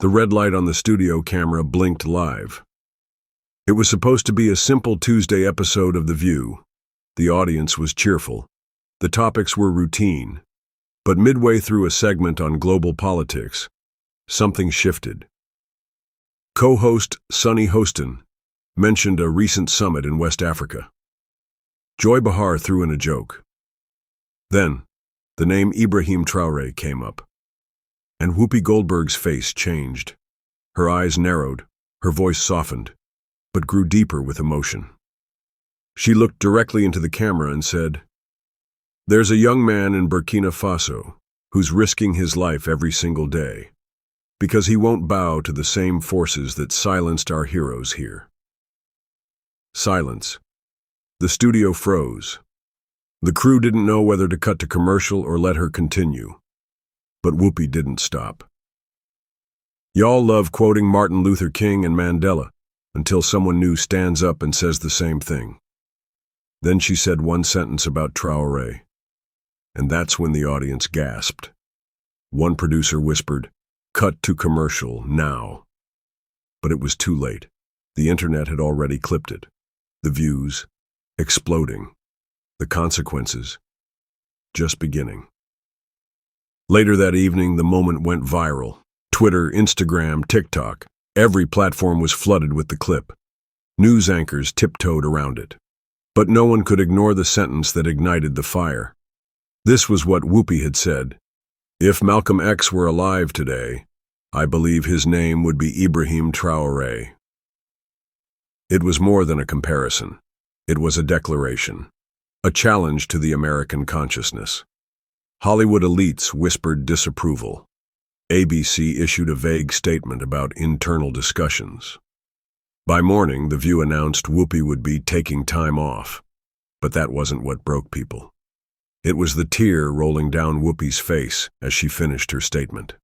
The red light on the studio camera blinked live. It was supposed to be a simple Tuesday episode of The View. The audience was cheerful. The topics were routine. But midway through a segment on global politics, something shifted. Co-host Sunny Hostin mentioned a recent summit in West Africa. Joy Behar threw in a joke. Then, the name Ibrahim Traoré came up. And Whoopi Goldberg's face changed. Her eyes narrowed, her voice softened, but grew deeper with emotion. She looked directly into the camera and said, "There's a young man in Burkina Faso who's risking his life every single day because he won't bow to the same forces that silenced our heroes here." Silence. The studio froze. The crew didn't know whether to cut to commercial or let her continue. But Whoopi didn't stop. Y'all love quoting Martin Luther King and Mandela until someone new stands up and says the same thing. Then she said one sentence about Traoré, and that's when the audience gasped. One producer whispered, "Cut to commercial, now." But it was too late. The internet had already clipped it. The views, exploding. The consequences, just beginning. Later that evening, the moment went viral. Twitter, Instagram, TikTok, every platform was flooded with the clip. News anchors tiptoed around it. But no one could ignore the sentence that ignited the fire. This was what Whoopi had said. "If Malcolm X were alive today, I believe his name would be Ibrahim Traoré." It was more than a comparison. It was a declaration, a challenge to the American consciousness. Hollywood elites whispered disapproval. ABC issued a vague statement about internal discussions. By morning, The View announced Whoopi would be taking time off. But that wasn't what broke people. It was the tear rolling down Whoopi's face as she finished her statement.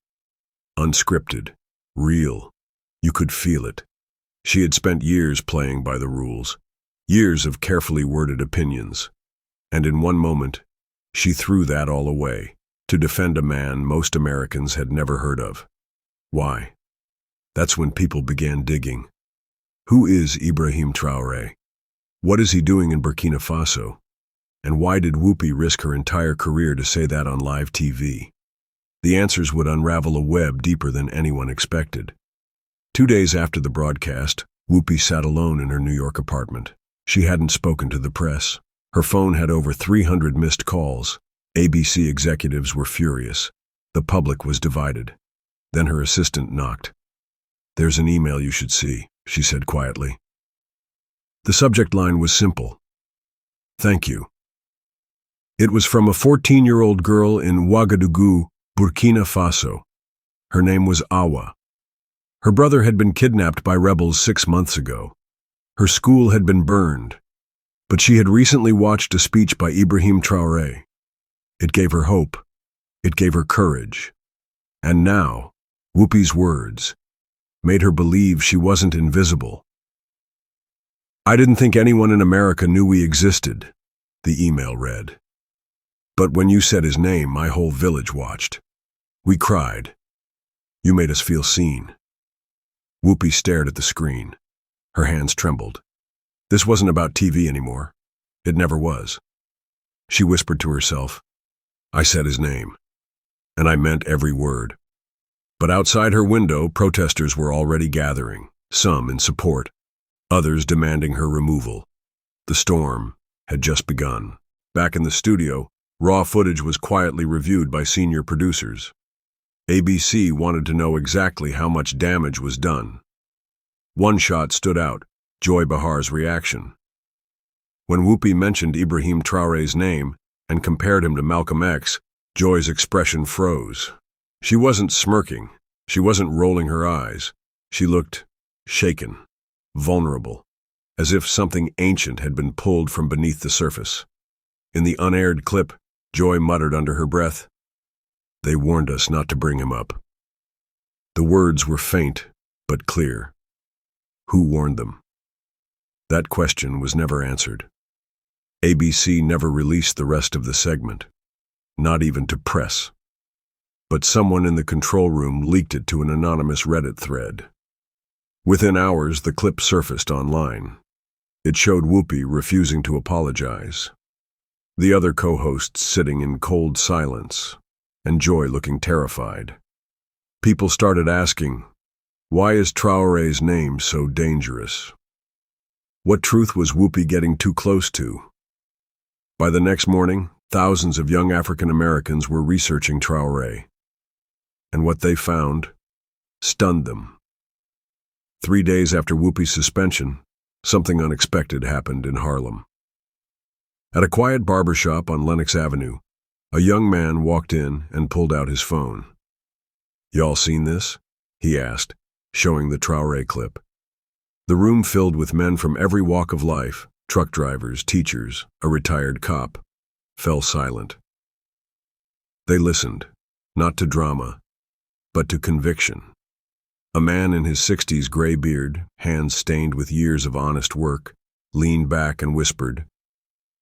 Unscripted, real. You could feel it. She had spent years playing by the rules, years of carefully worded opinions. And in one moment, she threw that all away to defend a man most Americans had never heard of. Why? That's when people began digging. Who is Ibrahim Traoré? What is he doing in Burkina Faso? And why did Whoopi risk her entire career to say that on live TV? The answers would unravel a web deeper than anyone expected. 2 days after the broadcast, Whoopi sat alone in her New York apartment. She hadn't spoken to the press. Her phone had over 300 missed calls. ABC executives were furious. The public was divided. Then her assistant knocked. "There's an email you should see," she said quietly. The subject line was simple. "Thank you." It was from a 14-year-old girl in Ouagadougou, Burkina Faso. Her name was Awa. Her brother had been kidnapped by rebels 6 months ago. Her school had been burned. But she had recently watched a speech by Ibrahim Traoré. It gave her hope. It gave her courage. And now, Whoopi's words made her believe she wasn't invisible. "I didn't think anyone in America knew we existed," the email read. "But when you said his name, my whole village watched. We cried. You made us feel seen." Whoopi stared at the screen. Her hands trembled. This wasn't about TV anymore. It never was. She whispered to herself, "I said his name. And I meant every word." But outside her window, protesters were already gathering, some in support, others demanding her removal. The storm had just begun. Back in the studio, raw footage was quietly reviewed by senior producers. ABC wanted to know exactly how much damage was done. One shot stood out. Joy Behar's reaction. When Whoopi mentioned Ibrahim Traoré's name and compared him to Malcolm X, Joy's expression froze. She wasn't smirking. She wasn't rolling her eyes. She looked shaken, vulnerable, as if something ancient had been pulled from beneath the surface. In the unaired clip, Joy muttered under her breath, "They warned us not to bring him up." The words were faint, but clear. Who warned them? That question was never answered. ABC never released the rest of the segment, not even to press. but someone in the control room leaked it to an anonymous Reddit thread. Within hours, the clip surfaced online. It showed Whoopi refusing to apologize, the other co-hosts sitting in cold silence, and Joy looking terrified. People started asking, why is Traoré's name so dangerous? What truth was Whoopi getting too close to? By the next morning, thousands of young African Americans were researching Traoré, and what they found stunned them. 3 days after Whoopi's suspension, something unexpected happened in Harlem. At a quiet barbershop on Lenox Avenue, a young man walked in and pulled out his phone. "Y'all seen this?" he asked, showing the Traoré clip. The room filled with men from every walk of life, truck drivers, teachers, a retired cop, fell silent. They listened, not to drama, but to conviction. A man in his 60s, gray beard, hands stained with years of honest work, leaned back and whispered,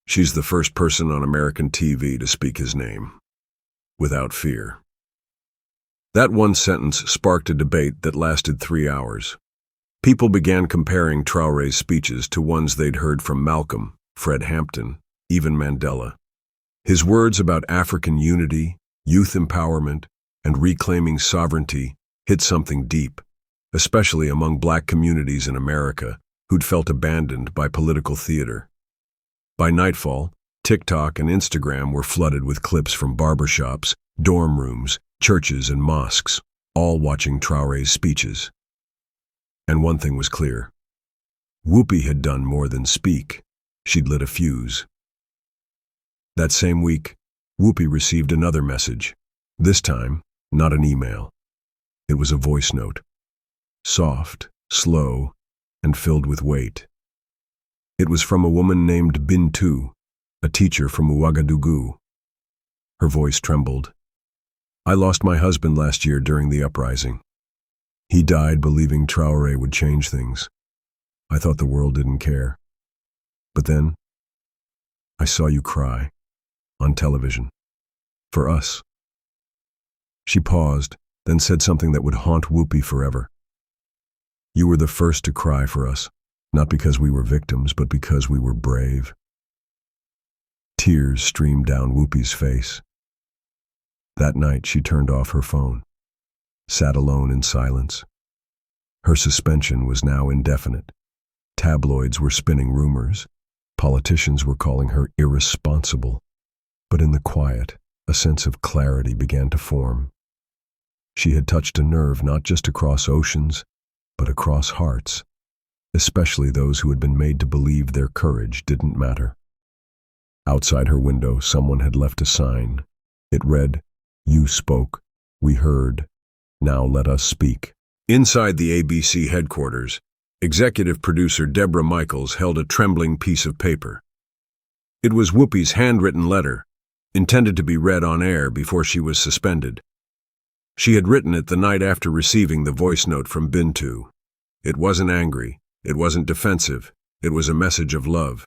"She's the first person on American TV to speak his name, without fear." That one sentence sparked a debate that lasted 3 hours. People began comparing Traoré's speeches to ones they'd heard from Malcolm, Fred Hampton, even Mandela. His words about African unity, youth empowerment, and reclaiming sovereignty hit something deep, especially among Black communities in America who'd felt abandoned by political theater. By nightfall, TikTok and Instagram were flooded with clips from barbershops, dorm rooms, churches, and mosques, all watching Traoré's speeches. And one thing was clear. Whoopi had done more than speak. She'd lit a fuse. That same week, Whoopi received another message. This time, not an email. It was a voice note. Soft, slow, and filled with weight. It was from a woman named Bintu, a teacher from Ouagadougou. Her voice trembled. "I lost my husband last year during the uprising. He died believing Traoré would change things. I thought the world didn't care. But then, I saw you cry, on television, for us." She paused, then said something that would haunt Whoopi forever. "You were the first to cry for us, not because we were victims, but because we were brave." Tears streamed down Whoopi's face. That night, she turned off her phone, sat alone in silence. Her suspension was now indefinite. Tabloids were spinning rumors. Politicians were calling her irresponsible. But in the quiet, a sense of clarity began to form. She had touched a nerve not just across oceans, but across hearts, especially those who had been made to believe their courage didn't matter. Outside her window, someone had left a sign. It read, "You spoke, we heard, now let us speak." Inside the ABC headquarters, executive producer Deborah Michaels held a trembling piece of paper. It was Whoopi's handwritten letter, intended to be read on air before she was suspended. She had written it the night after receiving the voice note from Bintu. It wasn't angry, it wasn't defensive, it was a message of love.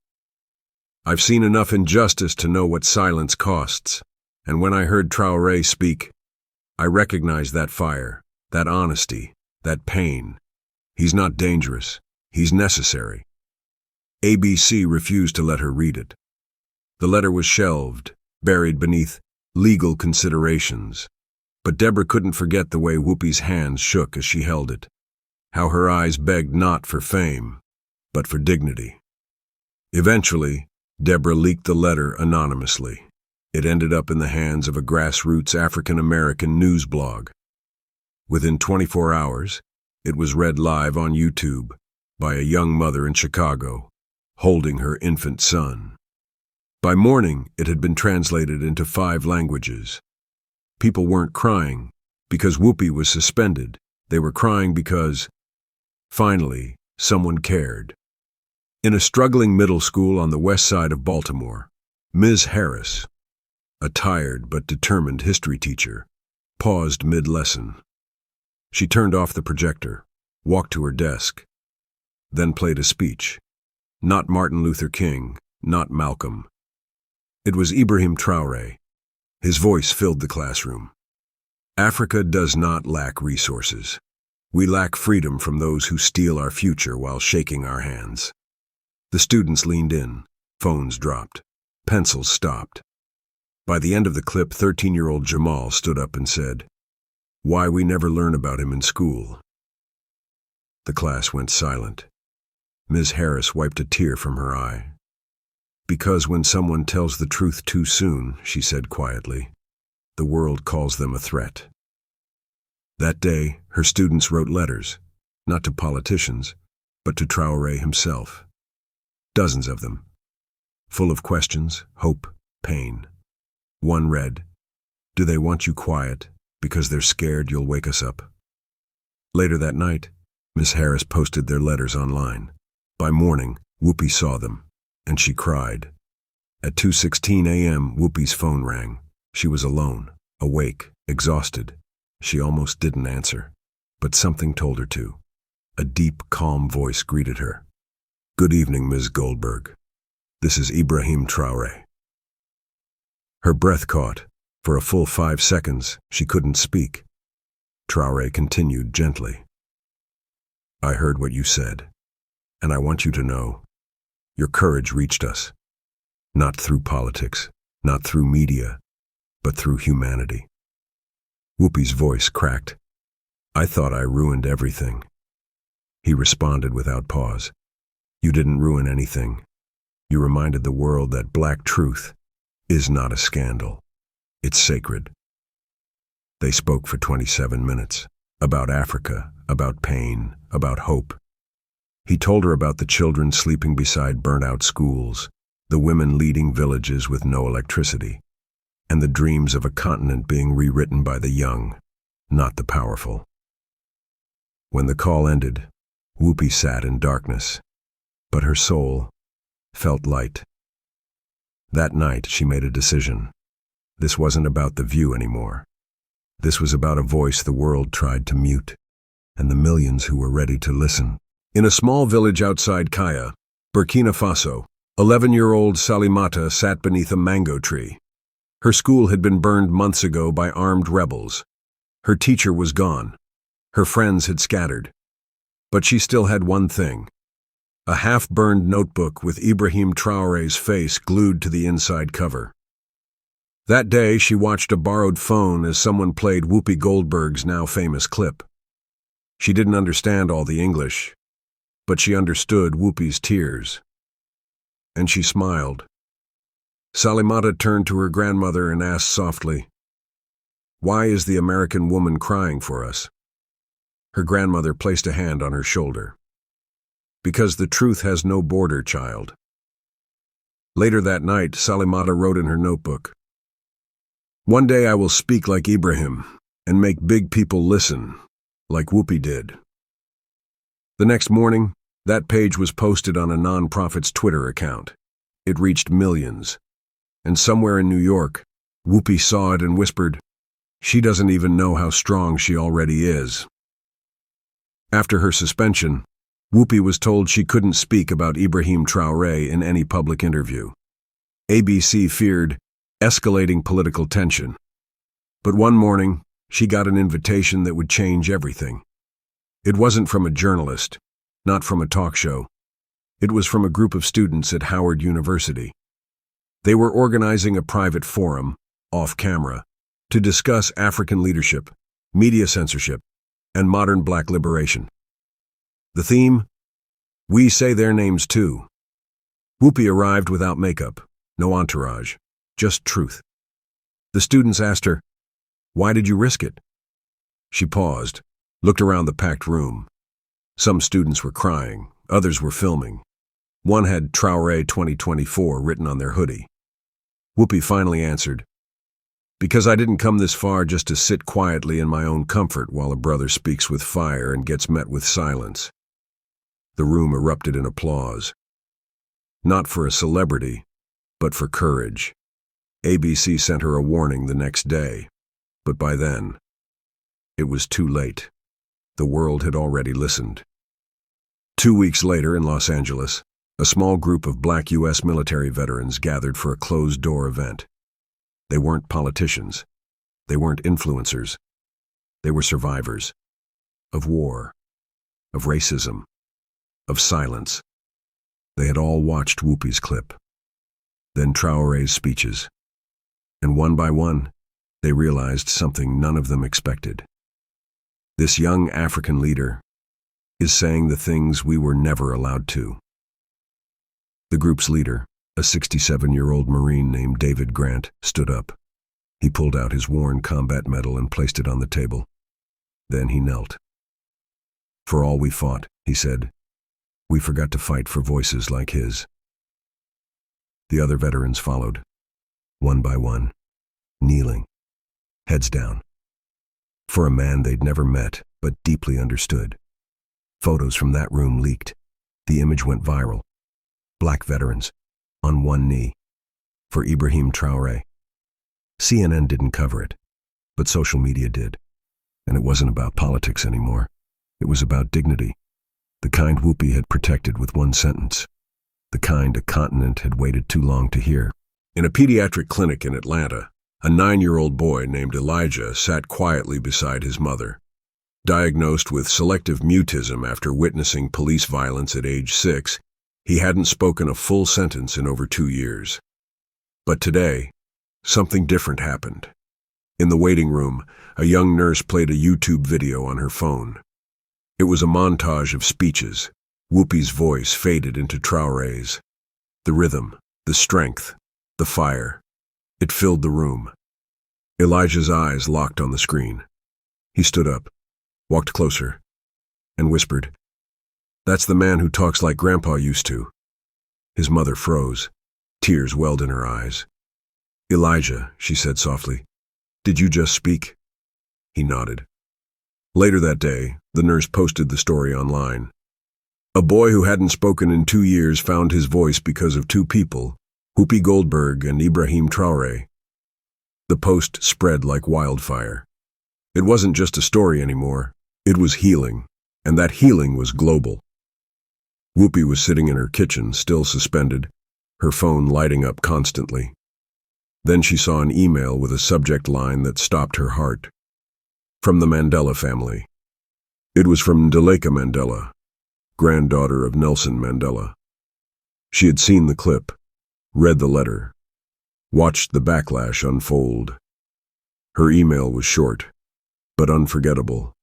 "I've seen enough injustice to know what silence costs, and when I heard Traoré speak, I recognized that fire, that honesty, that pain. He's not dangerous, he's necessary." ABC refused to let her read it. The letter was shelved, buried beneath legal considerations. But Deborah couldn't forget the way Whoopi's hands shook as she held it, how her eyes begged not for fame, but for dignity. Eventually, Deborah leaked the letter anonymously. It ended up in the hands of a grassroots African-American news blog. Within 24 hours, it was read live on YouTube by a young mother in Chicago, holding her infant son. By morning, it had been translated into 5 languages. People weren't crying because Whoopi was suspended. They were crying because, finally, someone cared. In a struggling middle school on the west side of Baltimore, Ms. Harris, a tired but determined history teacher, paused mid-lesson. She turned off the projector, walked to her desk, then played a speech. Not Martin Luther King, not Malcolm. It was Ibrahim Traoré. His voice filled the classroom. Africa does not lack resources. We lack freedom from those who steal our future while shaking our hands. The students leaned in. Phones dropped. Pencils stopped. By the end of the clip, 13-year-old Jamal stood up and said, "Why we never learn about him in school." The class went silent. Ms. Harris wiped a tear from her eye. "Because when someone tells the truth too soon," she said quietly, "the world calls them a threat." That day, her students wrote letters, not to politicians, but to Traoré himself. Dozens of them, full of questions, hope, pain. One read, "Do they want you quiet because they're scared you'll wake us up?" Later that night, Miss Harris posted their letters online. By morning, Whoopi saw them, and she cried. At 2:16 a.m., Whoopi's phone rang. She was alone, awake, exhausted. She almost didn't answer, but something told her to. A deep, calm voice greeted her. "Good evening, Ms. Goldberg. This is Ibrahim Traoré." Her breath caught. For a full 5 seconds, she couldn't speak. Traoré continued gently. "I heard what you said, and I want you to know, your courage reached us. Not through politics, not through media, but through humanity." Whoopi's voice cracked. "I thought I ruined everything." He responded without pause. "You didn't ruin anything. You reminded the world that black truth is not a scandal. It's sacred." They spoke for 27 minutes, about Africa, about pain, about hope. He told her about the children sleeping beside burnt-out schools, the women leading villages with no electricity, and the dreams of a continent being rewritten by the young, not the powerful. When the call ended, Whoopi sat in darkness, but her soul felt light. That night, she made a decision. This wasn't about the view anymore. This was about a voice the world tried to mute, and the millions who were ready to listen. In a small village outside Kaya, Burkina Faso, 11-year-old Salimata sat beneath a mango tree. Her school had been burned months ago by armed rebels. Her teacher was gone. Her friends had scattered. But she still had one thing: a half-burned notebook with Ibrahim Traoré's face glued to the inside cover. That day, she watched a borrowed phone as someone played Whoopi Goldberg's now famous clip. She didn't understand all the English, but she understood Whoopi's tears. And she smiled. Salimata turned to her grandmother and asked softly, "Why is the American woman crying for us?" Her grandmother placed a hand on her shoulder. "Because the truth has no border, child." Later that night, Salimata wrote in her notebook, "One day I will speak like Ibrahim and make big people listen, like Whoopi did." The next morning, that page was posted on a non-profit's Twitter account. It reached millions. And somewhere in New York, Whoopi saw it and whispered, "She doesn't even know how strong she already is." After her suspension, Whoopi was told she couldn't speak about Ibrahim Traoré in any public interview. ABC feared escalating political tension. But one morning, she got an invitation that would change everything. It wasn't from a journalist, not from a talk show. It was from a group of students at Howard University. They were organizing a private forum, off-camera, to discuss African leadership, media censorship, and modern black liberation. The theme? We say their names too. Whoopi arrived without makeup, no entourage, just truth. The students asked her, "Why did you risk it?" She paused, looked around the packed room. Some students were crying, others were filming. One had Traoré 2024 written on their hoodie. Whoopi finally answered, "Because I didn't come this far just to sit quietly in my own comfort while a brother speaks with fire and gets met with silence." The room erupted in applause. Not for a celebrity, but for courage. ABC sent her a warning the next day, but by then, it was too late. The world had already listened. 2 weeks later in Los Angeles, a small group of black U.S. military veterans gathered for a closed-door event. They weren't politicians. They weren't influencers. They were survivors of war, of racism, of silence. They had all watched Whoopi's clip, then Traoré's speeches, and one by one, they realized something none of them expected. This young African leader is saying the things we were never allowed to. The group's leader, a 67-year-old Marine named David Grant, stood up. He pulled out his worn combat medal and placed it on the table. Then he knelt. "For all we fought," he said, "we forgot to fight for voices like his." The other veterans followed, one by one, kneeling, heads down, for a man they'd never met but deeply understood. Photos from that room leaked. The image went viral. Black veterans, on one knee, for Ibrahim Traoré. CNN didn't cover it, but social media did. And it wasn't about politics anymore. It was about dignity, the kind Whoopi had protected with one sentence, the kind a continent had waited too long to hear. In a pediatric clinic in Atlanta, a 9-year-old boy named Elijah sat quietly beside his mother. Diagnosed with selective mutism after witnessing police violence at age 6, he hadn't spoken a full sentence in over 2 years. But today, something different happened. In the waiting room, a young nurse played a YouTube video on her phone. It was a montage of speeches. Whoopi's voice faded into Traoré's. The rhythm, the strength, the fire. It filled the room. Elijah's eyes locked on the screen. He stood up, walked closer, and whispered, "That's the man who talks like Grandpa used to." His mother froze. Tears welled in her eyes. "Elijah," she said softly, "did you just speak?" He nodded. Later that day, the nurse posted the story online. A boy who hadn't spoken in 2 years found his voice because of 2 people, Whoopi Goldberg and Ibrahim Traoré. The post spread like wildfire. It wasn't just a story anymore. It was healing, and that healing was global. Whoopi was sitting in her kitchen, still suspended, her phone lighting up constantly. Then she saw an email with a subject line that stopped her heart. From the Mandela family. It was from Ndleka Mandela, granddaughter of Nelson Mandela. She had seen the clip, read the letter, watched the backlash unfold. Her email was short, but unforgettable.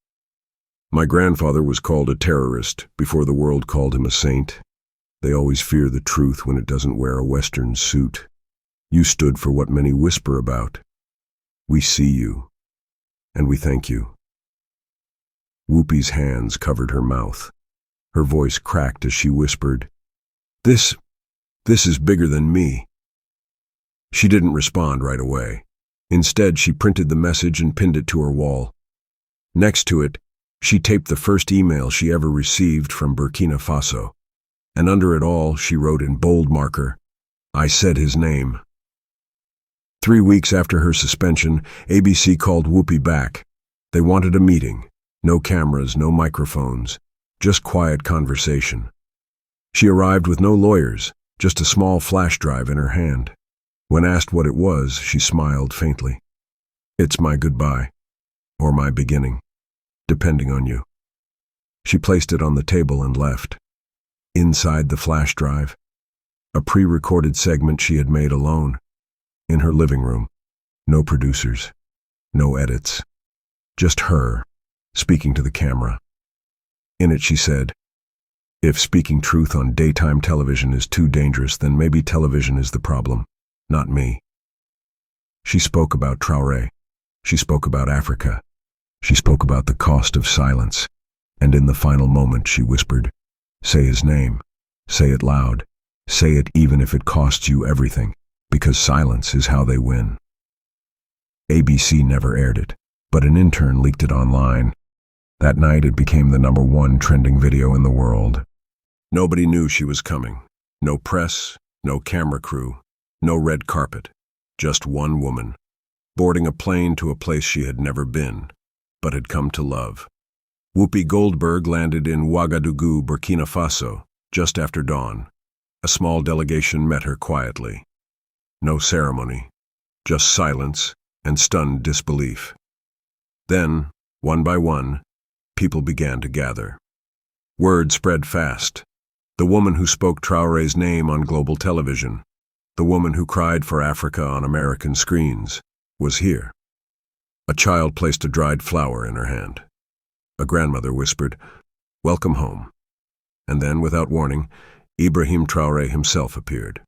"My grandfather was called a terrorist before the world called him a saint. They always fear the truth when it doesn't wear a Western suit. You stood for what many whisper about. We see you, and we thank you." Whoopi's hands covered her mouth. Her voice cracked as she whispered, This is bigger than me." She didn't respond right away. Instead, she printed the message and pinned it to her wall. Next to it, she taped the first email she ever received from Burkina Faso. And under it all, she wrote in bold marker, "I said his name." 3 weeks after her suspension, ABC called Whoopi back. They wanted a meeting. No cameras, no microphones, just quiet conversation. She arrived with no lawyers, just a small flash drive in her hand. When asked what it was, she smiled faintly. "It's my goodbye, or my beginning, depending on you." She placed it on the table and left. Inside the flash drive, a pre-recorded segment she had made alone, in her living room. No producers, no edits, just her, speaking to the camera. In it she said, "If speaking truth on daytime television is too dangerous, then maybe television is the problem, not me." She spoke about Traoré. She spoke about Africa. She spoke about the cost of silence. And in the final moment she whispered, "Say his name. Say it loud. Say it even if it costs you everything, because silence is how they win." ABC never aired it, but an intern leaked it online. That night it became the #1 trending video in the world. Nobody knew she was coming. No press, no camera crew, no red carpet. Just one woman, boarding a plane to a place she had never been, but had come to love. Whoopi Goldberg landed in Ouagadougou, Burkina Faso, just after dawn. A small delegation met her quietly. No ceremony, just silence and stunned disbelief. Then, One by one, people began to gather. Word spread fast. The woman who spoke Traoré's name on global television, the woman who cried for Africa on American screens, was here. A child placed a dried flower in her hand. A grandmother whispered, "Welcome home." And then, without warning, Ibrahim Traoré himself appeared.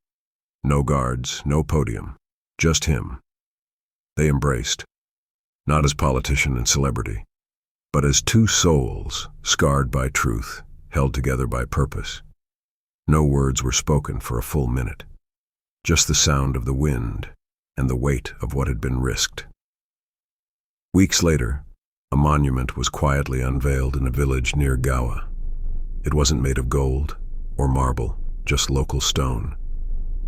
No guards, no podium, just him. They embraced, not as politician and celebrity, but as two souls, scarred by truth, held together by purpose. No words were spoken for a full minute, just the sound of the wind and the weight of what had been risked. Weeks later, a monument was quietly unveiled in a village near Gawa. It wasn't made of gold or marble, just local stone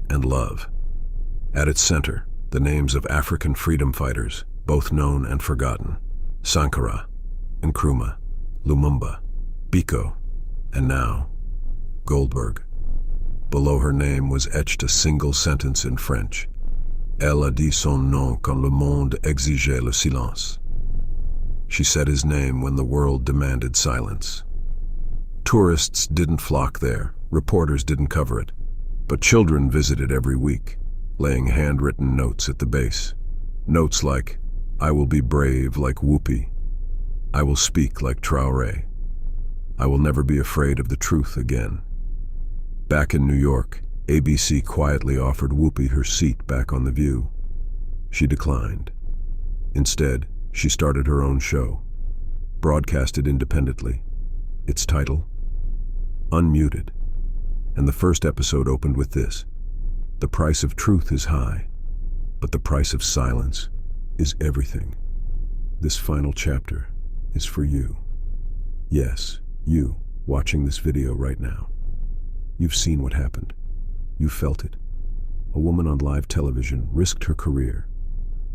and love. At its center, the names of African freedom fighters, both known and forgotten: Sankara, Nkrumah, Lumumba, Biko, and now, Goldberg. Below her name was etched a single sentence in French: "Elle a dit son nom quand le monde exigeait le silence." She said his name when the world demanded silence. Tourists didn't flock there, reporters didn't cover it, but children visited every week, laying handwritten notes at the base. Notes like, "I will be brave like Whoopi. I will speak like Traoré. I will never be afraid of the truth again." Back in New York, ABC quietly offered Whoopi her seat back on The View. She declined. Instead, she started her own show, broadcasted independently. Its title? Unmuted. And the first episode opened with this: "The price of truth is high, but the price of silence is everything." This final chapter is for you. Yes, you, watching this video right now. You've seen what happened. You felt it. A woman on live television risked her career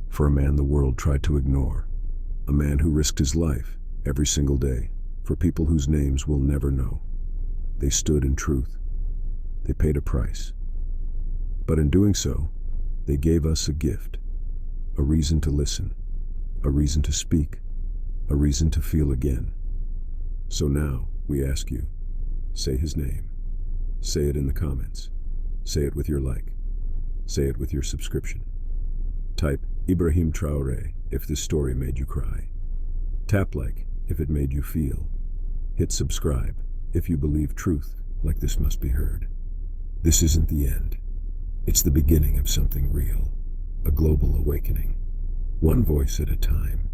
for a man the world tried to ignore. A man who risked his life every single day for people whose names we'll never know. They stood in truth. They paid a price. But in doing so, they gave us a gift, a reason to listen, a reason to speak, a reason to feel again. So now, we ask you, say his name. Say it in the comments. Say it with your like. Say it with your subscription. Type Ibrahim Traoré if this story made you cry. Tap like if it made you feel. Hit subscribe if you believe truth like this must be heard. This isn't the end. It's the beginning of something real, a global awakening, one voice at a time.